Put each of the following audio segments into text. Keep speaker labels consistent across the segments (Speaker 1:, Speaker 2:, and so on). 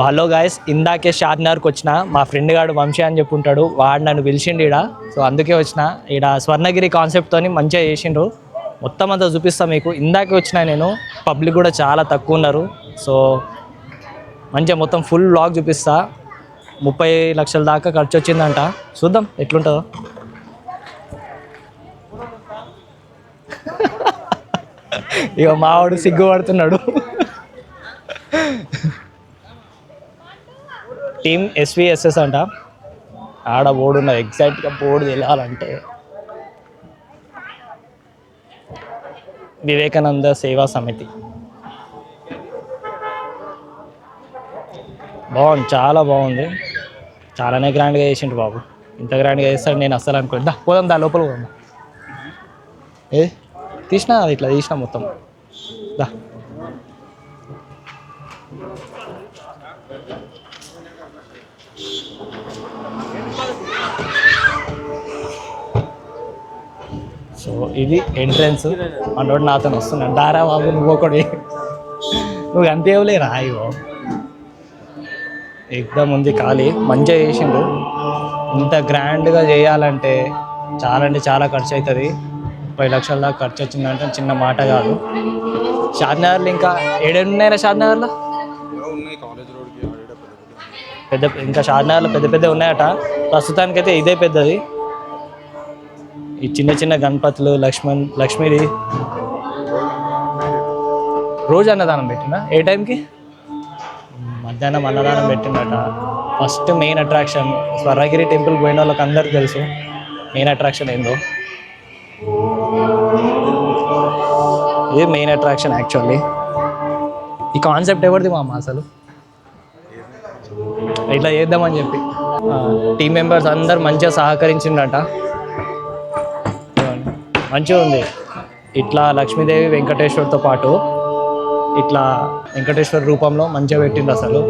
Speaker 1: Hello guys, ఇందాకే షాద్నగర్కి వచ్చిన. మా ఫ్రెండ్ గాడు వంశీ అని చెప్పుంటాడు, వాడు నన్ను పిలిచిండు ఈడ. సో అందుకే వచ్చిన. ఈడ స్వర్ణగిరి కాన్సెప్ట్తో మంచిగా చేసిండ్రు. మొత్తం అంతా చూపిస్తాను మీకు. ఇందాకే వచ్చిన నేను. పబ్లిక్ కూడా చాలా తక్కువ ఉన్నారు. సో మంచిగా మొత్తం ఫుల్ వ్లాగ్ చూపిస్తా. 30 లక్షల దాకా ఖర్చు వచ్చిందంట. చూద్దాం ఎట్లుంటుందో. ఇక మావాడు సిగ్గుపడుతున్నాడు. టీమ్ ఎస్విఎస్ఎస్ అంట. ఆడ బోర్డు ఉన్నది, ఎగ్జాక్ట్గా బోర్డు తెలియాలంటే వివేకానంద సేవా సమితి. బాగుంది, చాలా బాగుంది. చాలానే గ్రాండ్గా చేసిండు బాబు. ఇంత గ్రాండ్గా చేస్తాడు నేను అస్సలు అనుకోండి. పోదాం, దా లోపల పోదాం. ఏ తీసినా అది ఇట్లా తీసినా మొత్తం. దా సో ఇది ఎంట్రన్స్. మనోడు నాతో వస్తున్నాడు. దారా బాబు నువ్వు ఒకటి, నువ్వు అంతేవులేరా. అయ్యో ఎగ్దమ్ ఉంది ఖాళీ. మంచిగా చేసిండు. ఇంత గ్రాండ్గా చేయాలంటే చాలా అంటే చాలా ఖర్చు అవుతుంది. 30 లక్షల దాకా ఖర్చు వచ్చిందంటే చిన్న మాట కాదు. షాద్నగర్లో ఇంకా ఏడేడున్నాయినా షాద్నగర్లో పెద్ద, ఇంకా షాద్నగర్లో పెద్ద పెద్ద ఉన్నాయట. ప్రస్తుతానికైతే ఇదే పెద్దది. ఈ చిన్న చిన్న గణపతులు, లక్ష్మీది రోజు అన్నదానం పెట్టినా. ఏ టైంకి? మధ్యాహ్నం అన్నదానం పెట్టిండట. First main attraction Swarnagiri temple పోయిన వాళ్ళకి అందరికీ తెలుసు మెయిన్ అట్రాక్షన్ ఏందో. ఇది మెయిన్ అట్రాక్షన్ యాక్చువల్లీ. ఈ కాన్సెప్ట్ ఎవరిది మామ అసలు? ఇట్లా చేద్దామని చెప్పి టీం మెంబర్స్ అందరు మంచిగా సహకరించిండట. మంచిగా ఉంది. ఇట్లా లక్ష్మీదేవి వెంకటేశ్వర్తో పాటు ఇట్లా వెంకటేశ్వర రూపంలో మంచిగా పెట్టిండు. అసలు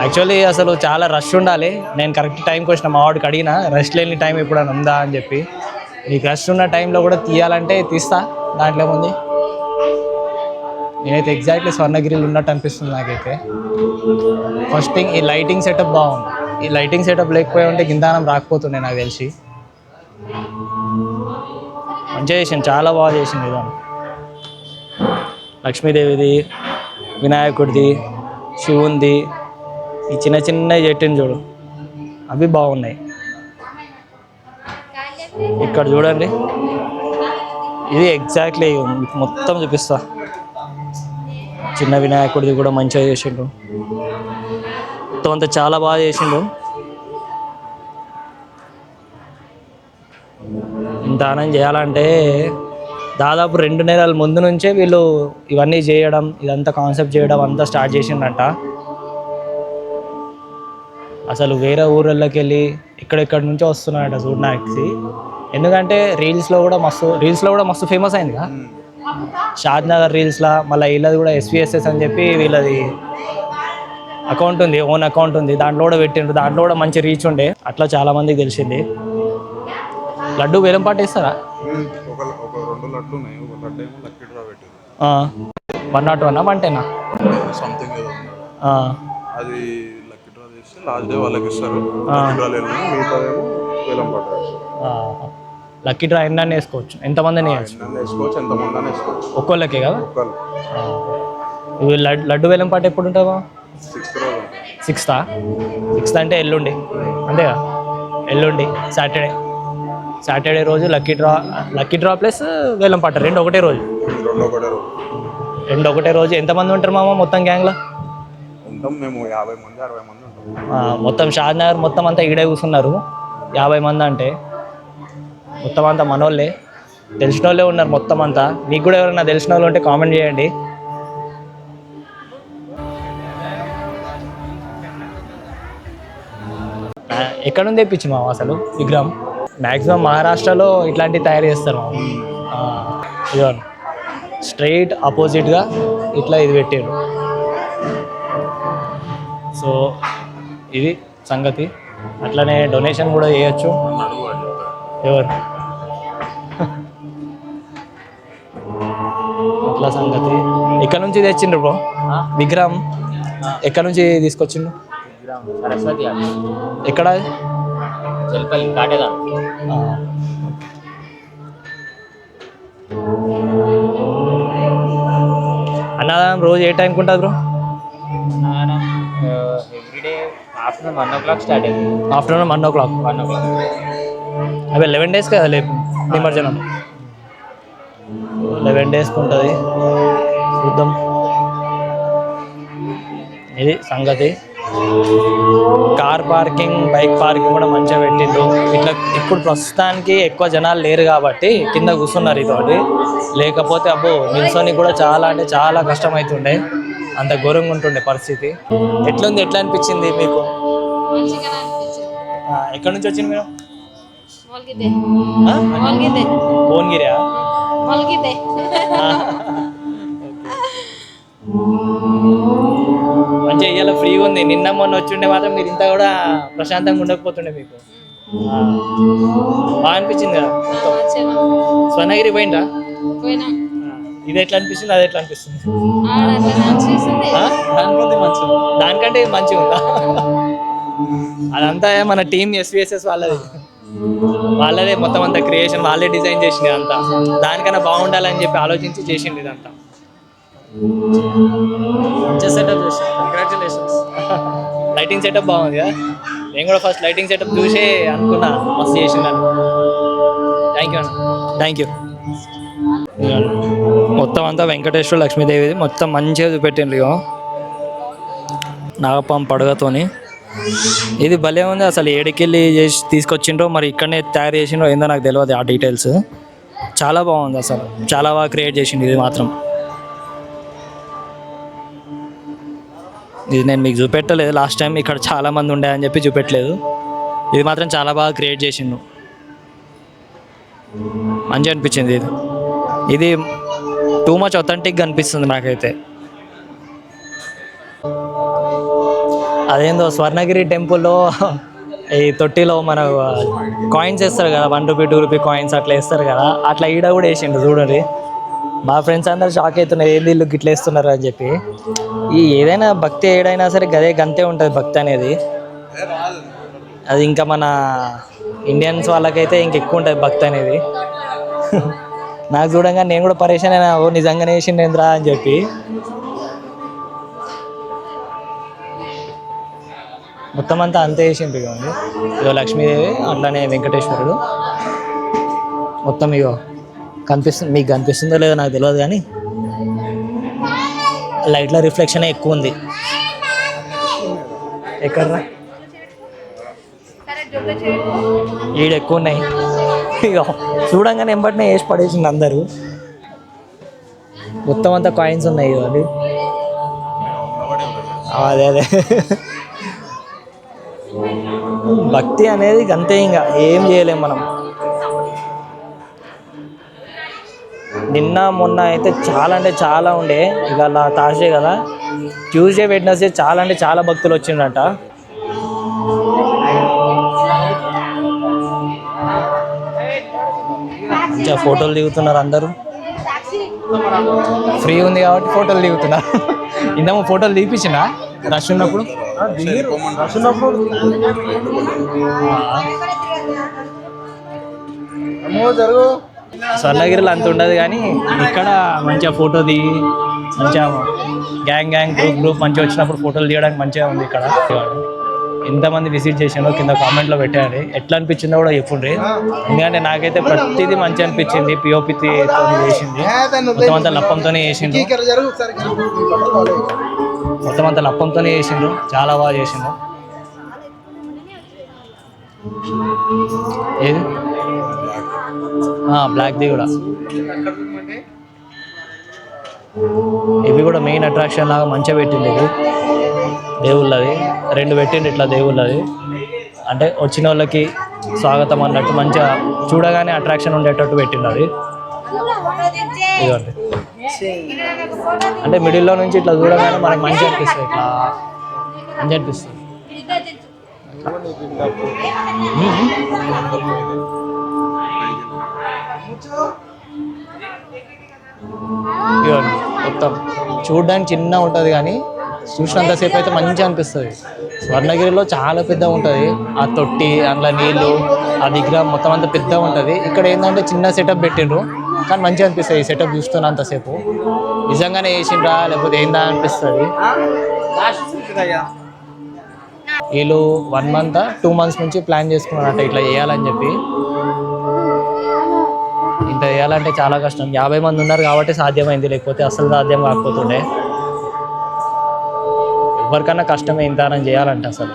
Speaker 1: యాక్చువల్లీ అసలు చాలా రష్ ఉండాలి. నేను కరెక్ట్ టైంకి వచ్చిన. మా వాడికి అడిగిన రష్ లేని టైం ఎప్పుడైనా ఉందా అని చెప్పి. నీకు రష్ ఉన్న టైంలో కూడా తీయాలంటే తీస్తా, దాంట్లో ఏముంది. నేనైతే ఎగ్జాక్ట్లీ స్వర్ణగిరిలో ఉన్నట్టు అనిపిస్తుంది నాకైతే. ఫస్ట్ థింగ్ ఈ లైటింగ్ సెటప్ బాగుంది. ఈ లైటింగ్ సెటప్ లేకపోయి ఉంటే గిందానం రాకపోతుండే నాకు తెలిసి. మంచిగా చేసింది, చాలా బాగా చేసింది. ఇదాన్ని లక్ష్మీదేవిది, వినాయకుడిది, శివుంది, ఈ చిన్న చిన్నవి చెట్టిని చూడు, అవి బాగున్నాయి. ఇక్కడ చూడండి, ఇది ఎగ్జాక్ట్లీ మొత్తం చూపిస్తా. చిన్న వినాయకుడిది కూడా మంచిగా చేసిండు. మొత్తం అంతా చాలా బాగా చేసిండు. దానం చేయాలంటే దాదాపు 2 నెలల ముందు నుంచే వీళ్ళు ఇవన్నీ చేయడం, ఇదంతా కాన్సెప్ట్ చేయడం అంతా స్టార్ట్ చేసిండంట. అసలు వేరే ఊళ్ళకి వెళ్ళి ఎక్కడెక్కడి నుంచో వస్తున్నాడట చూడడానికి. ఎందుకంటే రీల్స్లో కూడా మస్తు ఫేమస్ అయిందిగా షాద్నగర్ రీల్స్లో. మళ్ళీ వీళ్ళది కూడా ఎస్విఎస్ఎస్ అని చెప్పి వీళ్ళది అకౌంట్ ఉంది, ఓన్ అకౌంట్ ఉంది. దాంట్లో కూడా పెట్టిండ్రు. దాంట్లో కూడా మంచి రీచ్ ఉండే. అట్లా చాలామందికి తెలిసింది. లడ్డు వేలం పాట ఇస్తారా? 101 110
Speaker 2: సంథింగ్ ఏదో అది లక్కీ డ్రా చేస్తే లాస్ట్ డే వాళ్ళకి ఇస్తారు.
Speaker 1: లక్కీ డ్రా ఎన్ని వేసుకోవచ్చు? ఎంతమందిని
Speaker 2: వేసుకోవచ్చు? ఎంతమంది వేసుకోవచ్చు?
Speaker 1: ఒక్కోళ్ళకే కదా. లడ్డు వేలం పాట ఎప్పుడు ఉంటుందా? 6th అంటే ఎల్లుండి, అంతేగా. ఎల్లుండి సాటర్డే రోజు లక్కీ డ్రా ప్లస్ వేలం పాట రెండు ఒకటే రోజు. ఎంతమంది ఉంటారు మామ మొత్తం గ్యాంగ్లో?
Speaker 2: ఉంటాం మేము 50 మంది 60 మంది ఉంటాం.
Speaker 1: మొత్తం షాద్నగర్ మొత్తం అంతా ఈడే కూర్చున్నారు. 50 మంది అంటే మొత్తం అంతా మనోళ్ళే, తెలిసిన వాళ్ళే ఉన్నారు మొత్తం అంతా. మీకు కూడా ఎవరైనా తెలిసిన వాళ్ళు ఉంటే కామెంట్ చేయండి. ఎక్కడ నుంచి తెప్పించి మామ అసలు విగ్రహం? మ్యాక్సిమం మహారాష్ట్రలో ఇట్లాంటివి తయారు చేస్తారు మామ. ఇదో స్ట్రైట్ ఆపోజిట్గా ఇట్లా ఇది పెట్టారు. సో ఇది సంగతి. అట్లనే డొనేషన్ కూడా చేయొచ్చు. ఎవరు అట్లా సంగతి. ఇక్కడ నుంచి తెచ్చిండ్రు బ్రో విగ్రహం. ఎక్కడ నుంచి తీసుకొచ్చిండు?
Speaker 3: సరస్వతి
Speaker 1: ఎక్కడ అది?
Speaker 3: చెల్పల్లి కాటేదా.
Speaker 1: అన్నదానం రోజు ఏ టైంకి ఉంటుంది bro?
Speaker 3: Everyday afternoon 1 o'clock start అవుతుంది.
Speaker 1: Afternoon 1 o'clock.
Speaker 3: 1 o'clock.
Speaker 1: అవి 11 days కదా లేపు నిమజ్జనం. 11 daysకి ఉంటుంది. చూద్దాం. ఇది సంగతి. కార్ పార్కింగ్, బైక్ పార్కింగ్ కూడా మంచిగా పెట్టిండ్రు. ఇట్లా ఇప్పుడు ప్రస్తుతానికి ఎక్కువ జనాలు లేరు కాబట్టి కింద కూర్చున్నారు ఇతోటి. లేకపోతే అబ్బో నిల్సోని కూడా చాలా అంటే చాలా కష్టమవుతుండే, అంత ఘోరంగా ఉంటుండే పరిస్థితి. ఎట్లుంది, ఎట్లా అనిపించింది మీకు? ఎక్కడి నుంచి వచ్చింది మీరు? భువనగిరియా? మంచిగా ఇవాళ ఫ్రీగా ఉంది. నిన్న మొన్న వచ్చిండే మాత్రం మీరు ఇంత కూడా ప్రశాంతంగా ఉండకపోతుండే మీకు. బాగా అనిపించింది కదా. స్వర్ణగిరి పోయిందా? ఇది ఎట్లా అనిపిస్తుంది, అది ఎట్లా అనిపిస్తుంది? దానికంటే ఇది మంచిగా ఉందా? అదంతా మన టీమ్ SVSS వాళ్ళదే మొత్తం అంతా క్రియేషన్, వాళ్ళే డిజైన్ చేసింది అంతా. దానికన్నా బాగుండాలని చెప్పి ఆలోచించి చేసింది ఇదంతా. సెటప్ చేసి కంగ్రాచులేషన్స్. లైటింగ్ సెటప్ బాగుంది కదా. నేను కూడా ఫస్ట్ లైటింగ్ సెటప్ చూసే అనుకున్నా మస్తు చేసిందని. థ్యాంక్ యూ అన్న, థ్యాంక్ యూ. మొత్తం అంతా వెంకటేశ్వర లక్ష్మీదేవిది మొత్తం మంచిగా చూపెట్టిండ్రు. ఇగో నాగపాము పడగతోని ఇది భలే ఉంది. అసలు ఏడికెళ్ళి చేసి తీసుకొచ్చిండ్రో మరి ఇక్కడనే తయారు చేసిండ్రో ఏందో నాకు తెలియదు ఆ డీటెయిల్స్. చాలా బాగుంది, అసలు చాలా బాగా క్రియేట్ చేసిండు ఇది మాత్రం. ఇది నేను మీకు చూపెట్టలేదు లాస్ట్ టైం, ఇక్కడ చాలామంది ఉండే అని చెప్పి చూపెట్టలేదు. ఇది మాత్రం చాలా బాగా క్రియేట్ చేసిండు, మంచిగా అనిపించింది. ఇది టూ మచ్ అథెంటిక్గా అనిపిస్తుంది నాకైతే. అదేందో స్వర్ణగిరి టెంపుల్లో ఈ తొట్టిలో మన కాయిన్స్ వేస్తారు కదా, 1 రూపీ 2 రూపీ కాయిన్స్ అట్లా వేస్తారు కదా, అట్లా ఈడ కూడా వేసిండు చూడండి. మా ఫ్రెండ్స్ అందరు షాక్ అవుతున్నారు, ఏంది వీళ్ళు గిట్ల వేస్తున్నారు అని చెప్పి. ఈ ఏదైనా భక్తి ఏడైనా సరే గంతే ఉంటుంది భక్తి అనేది. అది ఇంకా మన ఇండియన్స్ వాళ్ళకైతే ఇంకెక్కువ ఉంటుంది భక్తి అనేది. నాకు చూడంగా నేను కూడా పరేషాన్ అయినా, ఓ నిజంగానే వేసిండేంద్రా అని చెప్పి. మొత్తం అంతా అంతే వేసిండు. ఇగో లక్ష్మీదేవి, అట్లానే వెంకటేశ్వరుడు మొత్తం. ఇగో కనిపిస్తుంది, మీకు కనిపిస్తుందో లేదో నాకు తెలియదు కానీ లైట్ల రిఫ్లెక్షన్ ఎక్కువ ఉంది. ఎక్కడరా ఈడ ఎక్కువ ఉన్నాయి. ఇక చూడంగానే ఎంబటినే వేసి పడేసింది అందరూ. మొత్తం అంతా కాయిన్స్ ఉన్నాయి అది. అదే అదే భక్తి అనేది అంతే, ఇంకా ఏం చేయలేము మనం. నిన్న మొన్న అయితే చాలా అంటే చాలా ఉండే. ఇక అలా తాసే కదా, ట్యూస్డే వెడ్నెస్డే చాలా అంటే చాలా భక్తులు వచ్చిండట. మంచిగా ఫోటోలు దిగుతున్నారు అందరూ. ఫ్రీ ఉంది కాబట్టి ఫోటోలు దిగుతున్నారు. ఇందాము ఫోటోలు దిగిపించిన రష్ ఉన్నప్పుడు. స్వర్ణగిరిలో అంత ఉండదు కానీ ఇక్కడ మంచిగా ఫోటో దిగి మంచిగా గ్యాంగ్ గ్రూప్ మంచిగా వచ్చినప్పుడు ఫోటోలు తీయడానికి మంచిగా ఉంది ఇక్కడ. ఎంతమంది విజిట్ చేసానో కింద కామెంట్లో పెట్టండి, ఎట్లా అనిపించిందో కూడా చెప్పుండ్రి. ఎందుకంటే నాకైతే ప్రతిదీ మంచిగా అనిపించింది. పిఓపితో చేసింది, మొత్తం అంతా లప్పంతోనే చేసిండ్రు. మొత్తం అంతా లప్పంతోనే చేసిండ్రు, చాలా బాగా చేసిండ్రు. ఏది బ్లాక్ది కూడా, ఇవి కూడా మెయిన్ అట్రాక్షన్ లాగా మంచిగా పెట్టింది. ఇది దేవుళ్ళది 2 పెట్టిండు ఇట్లా దేవుళ్ళది. అంటే వచ్చిన వాళ్ళకి స్వాగతం అన్నట్టు మంచిగా చూడగానే అట్రాక్షన్ ఉండేటట్టు పెట్టిండు అది. ఇదిగోండి, అంటే మిడిల్లో నుంచి ఇట్లా చూడగానే మనకు మంచిగా అనిపిస్తుంది, ఇట్లా మంచిగా అనిపిస్తుంది. ఇదిగోండి మొత్తం చూడడానికి చిన్న ఉంటుంది కానీ చూసినంతసేపు అయితే మంచిగా అనిపిస్తుంది. స్వర్ణగిరిలో చాలా పెద్దగా ఉంటుంది ఆ తొట్టి, అందులో నీళ్ళు, ఆ విగ్రహం మొత్తం అంతా పెద్దగా ఉంటుంది. ఇక్కడ ఏంటంటే చిన్న సెటప్ పెట్టిండ్రు కానీ మంచిగా అనిపిస్తుంది. ఈ సెటప్ చూస్తున్నంతసేపు నిజంగానే వేసిండ్రా లేకపోతే ఏందా అనిపిస్తుంది. వీళ్ళు 1 month 2 months నుంచి ప్లాన్ చేసుకున్నారంట ఇట్లా చేయాలని చెప్పి. ఇంత చేయాలంటే చాలా కష్టం. 50 మంది ఉన్నారు కాబట్టి సాధ్యమైంది, లేకపోతే అసలు సాధ్యం కాకపోతుండే. ఎవరికన్నా కష్టమే ఇంత అని చేయాలంటే అసలు.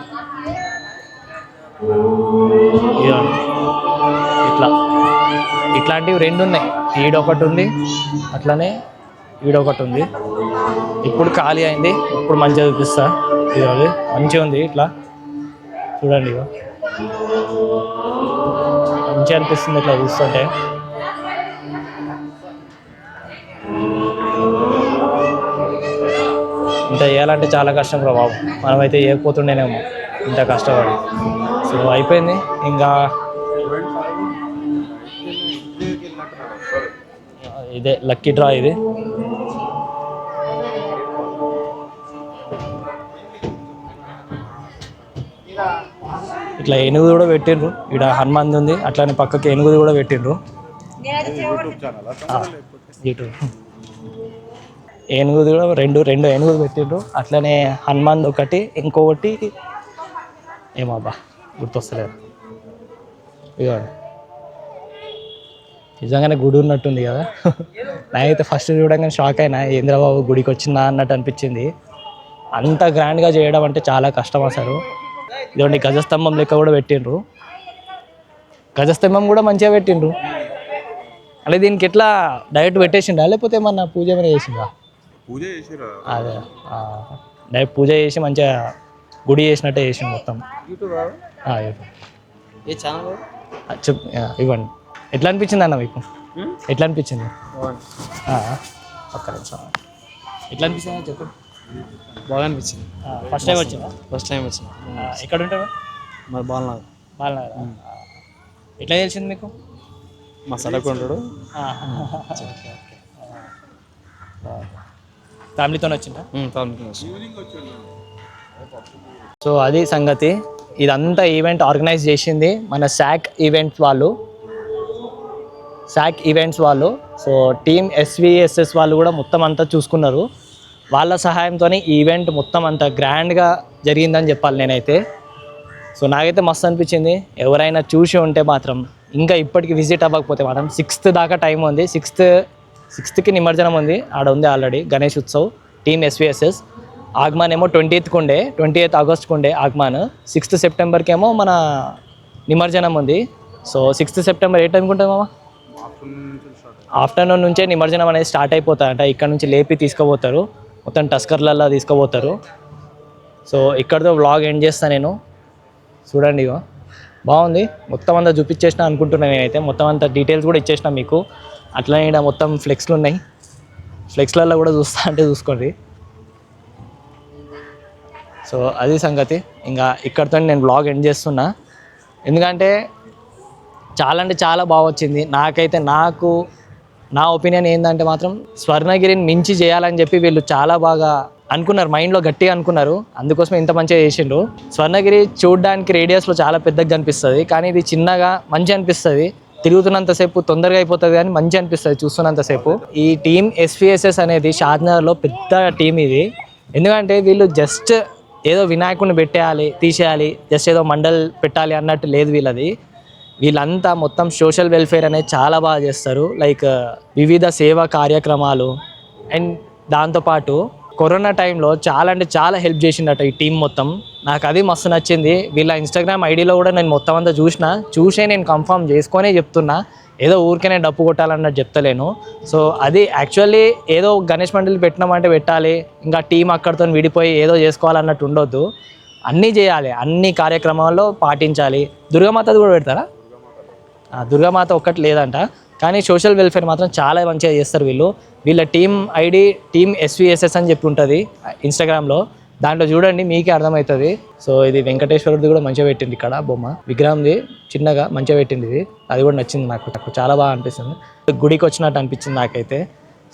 Speaker 1: ఇదండి ఇట్లాంటివి 2 ఉన్నాయి. ఈడొకటి ఉంది, అట్లనే ఈడొకటి ఉంది. ఇప్పుడు ఖాళీ అయింది, ఇప్పుడు మంచిగా చూపిస్తా. ఇది మంచిగా ఉంది, ఇట్లా చూడండి. ఇక మంచిగా అనిపిస్తుంది ఇట్లా చూస్తుంటే. ఇంత చేయాలంటే చాలా కష్టం రా బాబు, మనమైతే చేయకపోతుండేనేమో ఇంత కష్టపడి. సో అయిపోయింది ఇంకా. ఇదే లక్కీ డ్రా ఇది. ఇట్లా ఏనుగు కూడా పెట్టిండ్రు. ఇక్కడ హనుమాన్ ఉంది, అట్లానే పక్కకి ఏనుగు కూడా పెట్టిండ్రు. యూట్యూబ్ ఏనుగు కూడా రెండు ఏనుగులు పెట్టిండ్రు. అట్లనే హనుమాన్ ఒకటి, ఇంకొకటి ఏమబ్బా గుర్తొస్తలేదు. ఇదిగోండి, నిజంగానే గుడి ఉన్నట్టుంది కదా. నాకైతే ఫస్ట్ చూడగానే షాక్ అయినా, ఏంద్రబాబు గుడికి వచ్చిందా అన్నట్టు అనిపించింది. అంత గ్రాండ్గా చేయడం అంటే చాలా కష్టం అసలు. ఇదిగోండి గజస్తంభం లెక్క కూడా పెట్టిండ్రు. గజస్తంభం కూడా మంచిగా పెట్టిండ్రు. అంటే దీనికి ఎట్లా డైరెక్ట్ పెట్టేసిండ్రా లేకపోతే ఏమన్నా పూజ ఏమైనా చేసిండ్రా? అదే డైరెక్ట్ పూజ చేసి మంచిగా గుడి చేసినట్టే చేసిండు మొత్తం. ఇవ్వండి. ఎట్లా అనిపించింది అన్న మీకు? ఎట్లా అనిపించింది? ఒక్క నిమిషం. ఎట్లా అనిపించింది చెప్పండి.
Speaker 4: బాగా అనిపించింది.
Speaker 1: ఫస్ట్ టైం వచ్చిందా?
Speaker 4: ఫస్ట్ టైం వచ్చింది.
Speaker 1: ఎక్కడ ఉంటారు?
Speaker 4: మరి బాలనగర్.
Speaker 1: ఎట్లా తెలిసింది మీకు?
Speaker 4: మా సడక్ ఉంటాడు.
Speaker 1: ఫ్యామిలీతో వచ్చిందా?
Speaker 4: ఫ్యామిలీతో.
Speaker 1: సో అది సంగతి. ఇదంతా ఈవెంట్ ఆర్గనైజ్ చేసింది మన శాక్ ఈవెంట్స్ వాళ్ళు. సో టీమ్ SVSS వాళ్ళు కూడా మొత్తం అంతా చూసుకున్నారు. వాళ్ళ సహాయంతో ఈ ఈవెంట్ మొత్తం అంతా గ్రాండ్గా జరిగిందని చెప్పాలి నేనైతే. సో నాకైతే మస్తు అనిపించింది. ఎవరైనా చూసి ఉంటే మాత్రం, ఇంకా ఇప్పటికి విజిట్ అవ్వకపోతే మాత్రం 6th దాకా టైం ఉంది. 6th నిమజ్జనం ఉంది, ఆడ ఉంది already Ganesh Utsav. Team SVSS ఆగమాన్ ఏమో 28th ఆగస్ట్కి ఉండే ఆగమాన్. 6th సెప్టెంబర్కి ఏమో మన నిమజ్జనం ఉంది. సో 6th సెప్టెంబర్ ఏ టైంకి ఉంటుంది మామ? ఆఫ్టర్నూన్ నుంచే నిమజ్జనం అనేది స్టార్ట్ అయిపోతారంట. ఇక్కడ నుంచి లేపి తీసుకుపోతారు, మొత్తం టస్కర్లల్లో తీసుకుపోతారు. సో ఇక్కడితో వ్లాగ్ ఎండ్ చేస్తాను నేను. చూడండి, ఇగో బాగుంది. మొత్తం అంతా చూపించేసిన అనుకుంటున్నాను నేనైతే. మొత్తం అంతా డీటెయిల్స్ కూడా ఇచ్చేసిన మీకు. అట్లనే ఇక్కడ మొత్తం ఫ్లెక్స్లు ఉన్నాయి. ఫ్లెక్స్లలో కూడా చూసుకోండి. సో అది సంగతి. ఇంకా ఇక్కడితో నేను వ్లాగ్ ఎండ్ చేస్తున్నా. ఎందుకంటే చాలా అంటే చాలా బాగా వచ్చింది. నాకైతే నా ఒపీనియన్ ఏంటంటే మాత్రం స్వర్ణగిరిని మించి చేయాలని చెప్పి వీళ్ళు చాలా బాగా అనుకున్నారు, మైండ్లో గట్టిగా అనుకున్నారు. అందుకోసం ఇంత మంచిగా చేసిండ్రు. స్వర్ణగిరి చూడడానికి రేడియస్లో చాలా పెద్దగా కనిపిస్తుంది, కానీ ఇది చిన్నగా మంచి అనిపిస్తుంది. తిరుగుతున్నంతసేపు తొందరగా అయిపోతుంది కానీ మంచి అనిపిస్తుంది చూస్తున్నంతసేపు. ఈ టీమ్ SVSS అనేది షాద్నగర్లో పెద్ద టీం ఇది. ఎందుకంటే వీళ్ళు జస్ట్ ఏదో వినాయకుడిని పెట్టేయాలి, తీసేయాలి, జస్ట్ ఏదో మండల్ పెట్టాలి అన్నట్టు లేదు వీళ్ళది. వీళ్ళంతా మొత్తం సోషల్ వెల్ఫేర్ అనేది చాలా బాగా చేస్తారు. లైక్ వివిధ సేవా కార్యక్రమాలు. అండ్ దాంతోపాటు కరోనా టైంలో చాలా అంటే చాలా హెల్ప్ చేసిండట ఈ టీం మొత్తం. నాకు అది మస్తు నచ్చింది. వీళ్ళ Instagram ఐడిలో కూడా నేను మొత్తం అంతా చూసే నేను కన్ఫర్మ్ చేసుకొనే చెప్తున్నా. ఏదో ఊరికే డప్పు కొట్టాలన్నట్టు చెప్తలేను. సో అది యాక్చువల్లీ ఏదో గణేష్ మండలి పెట్టినామంటే పెట్టాలి, ఇంకా టీం అక్కడితో విడిపోయి ఏదో చేసుకోవాలన్నట్టు ఉండొద్దు. అన్నీ చేయాలి, అన్ని కార్యక్రమాల్లో పాటించాలి. దుర్గామాతది కూడా పెడతారా? దుర్గామాత ఒక్కటి లేదంట, కానీ సోషల్ వెల్ఫేర్ మాత్రం చాలా మంచిగా చేస్తారు వీళ్ళు. వీళ్ళ టీం ఐడి టీమ్ SVSS అని చెప్పి ఉంటుంది ఇన్స్టాగ్రామ్లో. దాంట్లో చూడండి, మీకే అర్థమవుతుంది. సో ఇది వెంకటేశ్వరుడిది కూడా మంచిగా పెట్టింది. ఇక్కడ బొమ్మ విగ్రహంది చిన్నగా మంచిగా పెట్టింది. ఇది అది కూడా నచ్చింది నాకు చాలా బాగా అనిపిస్తుంది. గుడికి వచ్చినట్టు అనిపించింది నాకైతే.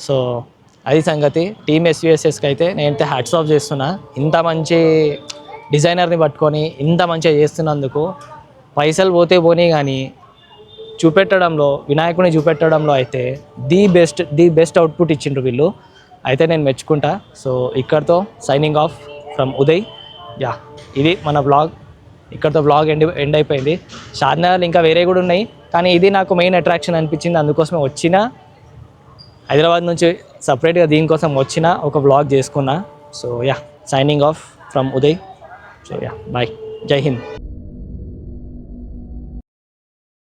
Speaker 1: సో అది సంగతి. టీమ్ ఎస్విఎస్ఎస్కి అయితే నేనైతే హ్యాట్స్ ఆఫ్ చేస్తున్నా. ఇంత మంచి డిజైనర్ని పట్టుకొని ఇంత మంచిగా చేస్తున్నందుకు. పైసలు పోతే పోనీ కానీ చూపెట్టడంలో, వినాయకుడిని చూపెట్టడంలో అయితే ది బెస్ట్ అవుట్పుట్ ఇచ్చిండ్రు వీళ్ళు. అయితే నేను మెచ్చుకుంటా. సో ఇక్కడితో signing off from Uday. Yeah, ఇది మన బ్లాగ్. ఇక్కడితో బ్లాగ్ ఎండ్ అయిపోయింది. షాద్నగర్లో ఇంకా వేరే కూడా ఉన్నాయి, కానీ ఇది నాకు మెయిన్ అట్రాక్షన్ అనిపించింది. అందుకోసమే వచ్చిన, హైదరాబాద్ నుంచి సపరేట్గా దీనికోసం వచ్చిన ఒక బ్లాగ్ చేసుకున్నా. So yeah, signing off from Uday. So yeah, bye, జై హింద్.